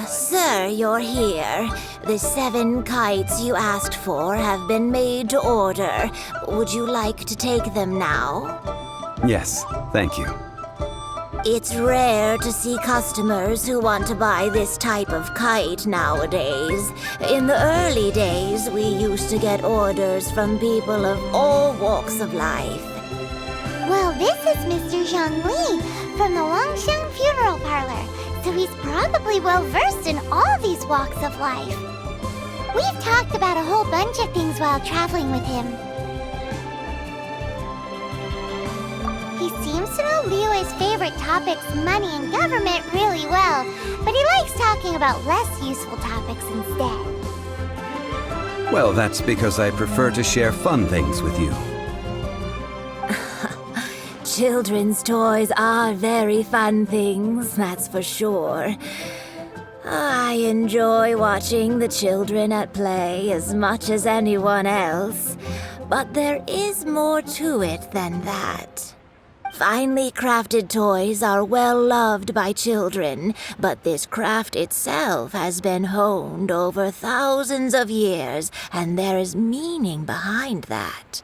Sir, you're here. The 7 kites you asked for have been made to order. Would you like to take them now? Yes, thank you. It's rare to see customers who want to buy this type of kite nowadays. In the early days, we used to get orders from people of all walks of life. Well, this is Mr. Zhongli from the Longsheng Funeral Parlor, so he's probably well-versed in all these walks of life. We've talked about a whole bunch of things while traveling with him. He seems to know Liyue's favorite topics, money and government, really well, but he likes talking about less useful topics instead. Well, that's because I prefer to share fun things with you. Children's toys are very fun things, that's for sure. I enjoy watching the children at play as much as anyone else, but there is more to it than that. Finely crafted toys are well loved by children, but this craft itself has been honed over thousands of years, and there is meaning behind that.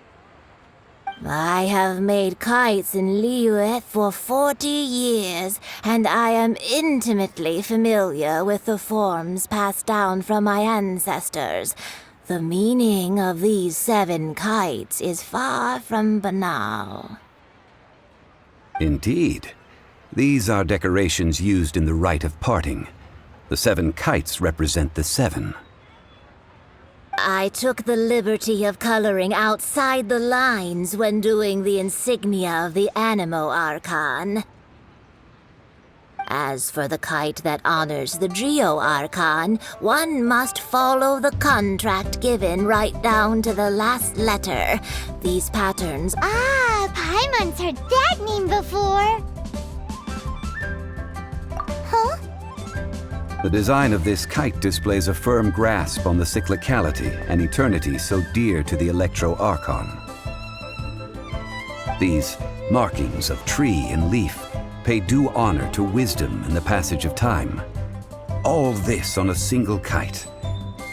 I have made kites in Liyue for 40 years, and I am intimately familiar with the forms passed down from my ancestors. The meaning of these 7 kites is far from banal. Indeed. These are decorations used in the rite of parting. The 7 kites represent the 7. I took the liberty of coloring outside the lines when doing the insignia of the Animo Archon. As for the kite that honors the Geo Archon, one must follow the contract given right down to the last letter. These patterns... Paimon's heard that name before. Huh? The design of this kite displays a firm grasp on the cyclicality and eternity so dear to the Electro Archon. These markings of tree and leaf pay due honor to wisdom and the passage of time. All this on a single kite.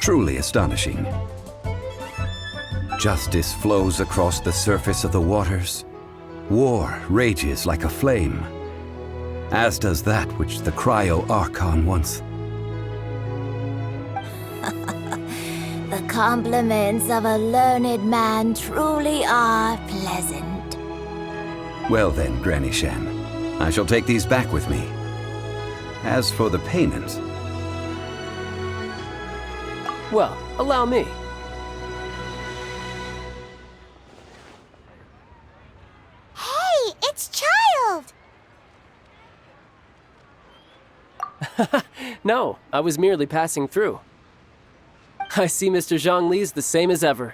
Truly astonishing. Justice flows across the surface of the waters. War rages like a flame, as does that which the Cryo Archon once. The compliments of a learned man truly are pleasant. Well then, Granny Shan, I shall take these back with me. As for the payment... Well, allow me. Hey, it's Child! No, I was merely passing through. I see Mr. Zhongli's the same as ever.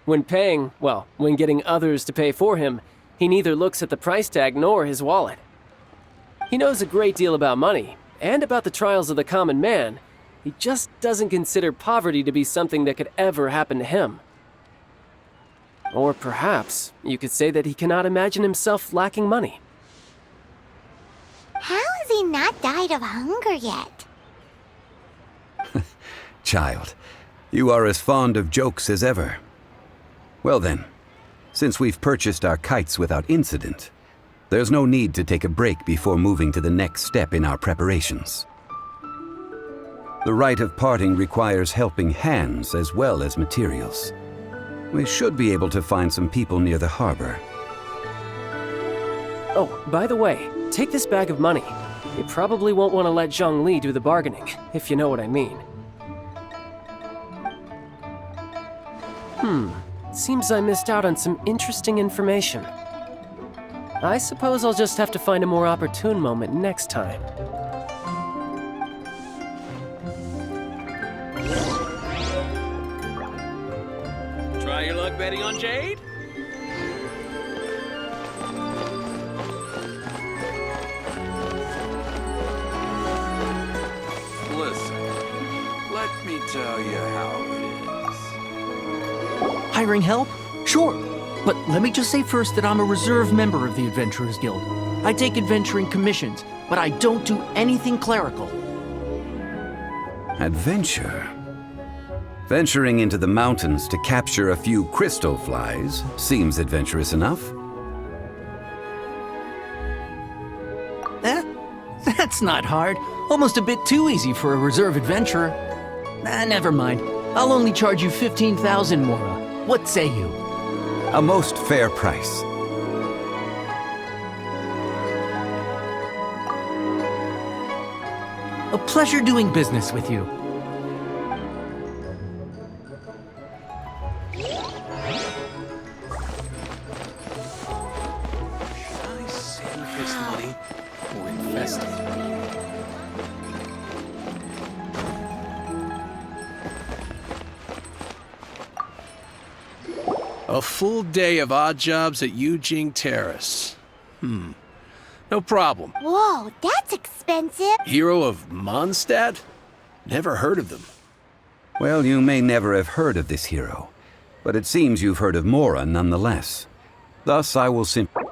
When paying, well, when getting others to pay for him, he neither looks at the price tag nor his wallet. He knows a great deal about money, and about the trials of the common man. He just doesn't consider poverty to be something that could ever happen to him. Or perhaps you could say that he cannot imagine himself lacking money. How has he not died of hunger yet? Child, you are as fond of jokes as ever. Well then, since we've purchased our kites without incident, there's no need to take a break before moving to the next step in our preparations. The rite of parting requires helping hands as well as materials. We should be able to find some people near the harbor. Oh, by the way, take this bag of money. You probably won't want to let Zhongli do the bargaining, if you know what I mean. Seems I missed out on some interesting information. I suppose I'll just have to find a more opportune moment next time. Try your luck betting on Jade? Listen, let me tell you how it is. Hiring help? Sure. But let me just say first that I'm a reserve member of the Adventurers Guild. I take adventuring commissions, but I don't do anything clerical. Adventure? Venturing into the mountains to capture a few crystal flies seems adventurous enough. That's not hard. Almost a bit too easy for a reserve adventurer. Never mind. I'll only charge you 15,000 Mora. What say you? A most fair price. A pleasure doing business with you. Should I save this money or invest it? A full day of odd jobs at Yujing Terrace. No problem. Whoa, that's expensive. Hero of Mondstadt? Never heard of them. Well, you may never have heard of this hero, but it seems you've heard of Mora nonetheless. Thus, I will simply...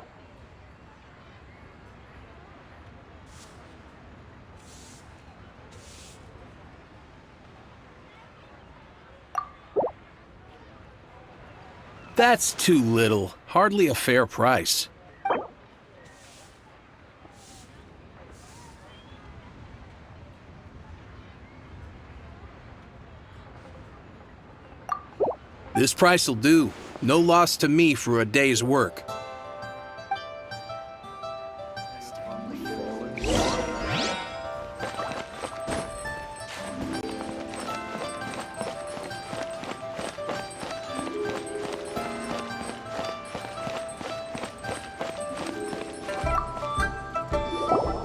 That's too little. Hardly a fair price. This price will do. No loss to me for a day's work.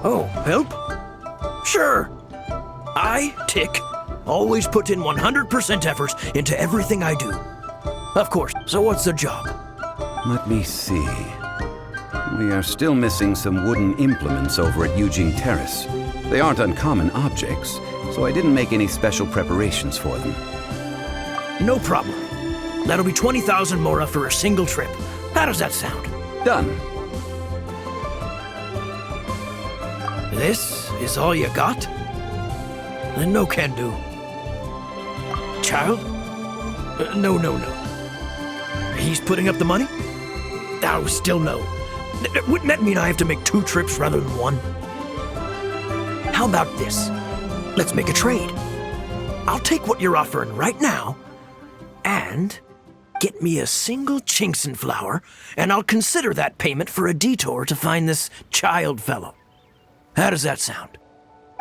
Oh, help? Sure. I, Tick, always put in 100% effort into everything I do. Of course, so what's the job? Let me see. We are still missing some wooden implements over at Yujing Terrace. They aren't uncommon objects, so I didn't make any special preparations for them. No problem. That'll be 20,000 Mora for a single trip. How does that sound? Done. This is all you got? Then no can do. Child? No. He's putting up the money? Oh, still no. Wouldn't that mean I have to make 2 trips rather than 1? How about this? Let's make a trade. I'll take what you're offering right now and get me a single Chinxin flower, and I'll consider that payment for a detour to find this child fellow. How does that sound?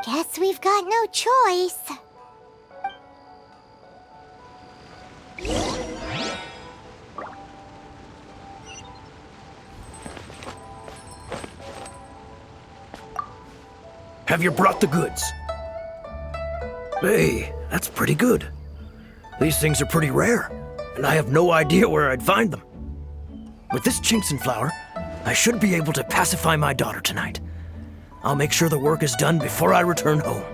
Guess we've got no choice. Have you brought the goods? Hey, that's pretty good. These things are pretty rare, and I have no idea where I'd find them. With this Chinxin flower, I should be able to pacify my daughter tonight. I'll make sure the work is done before I return home.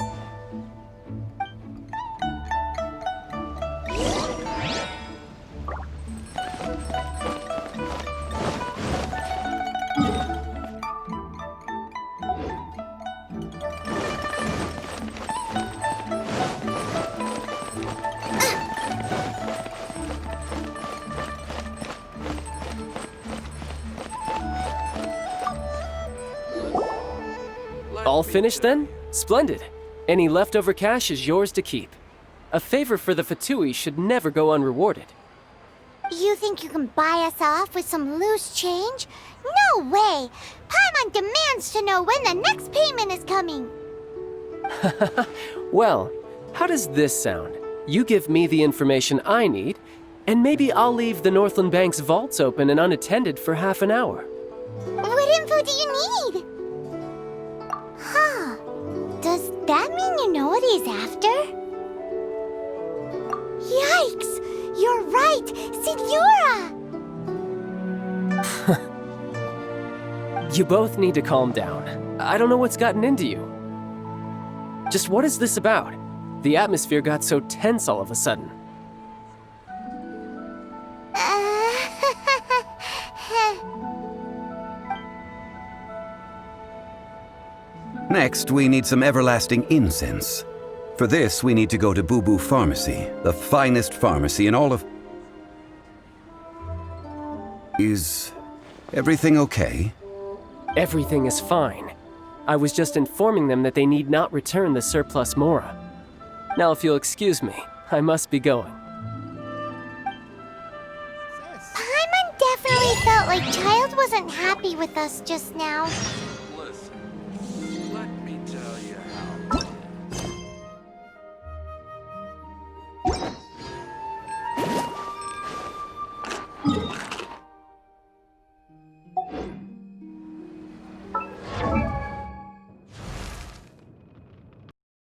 All finished then? Splendid. Any leftover cash is yours to keep. A favor for the Fatui should never go unrewarded. You think you can buy us off with some loose change? No way! Paimon demands to know when the next payment is coming. Well, how does this sound? You give me the information I need, and maybe I'll leave the Northland Bank's vaults open and unattended for half an hour. What info do you need? Huh. Does that mean you know what he's after? Yikes! You're right! Signora! You both need to calm down. I don't know what's gotten into you. Just what is this about? The atmosphere got so tense all of a sudden. Next, we need some everlasting incense. For this, we need to go to Boo Boo Pharmacy, the finest pharmacy in all of... Is everything okay? Everything is fine. I was just informing them that they need not return the surplus Mora. Now, if you'll excuse me, I must be going. Paimon definitely felt like Child wasn't happy with us just now.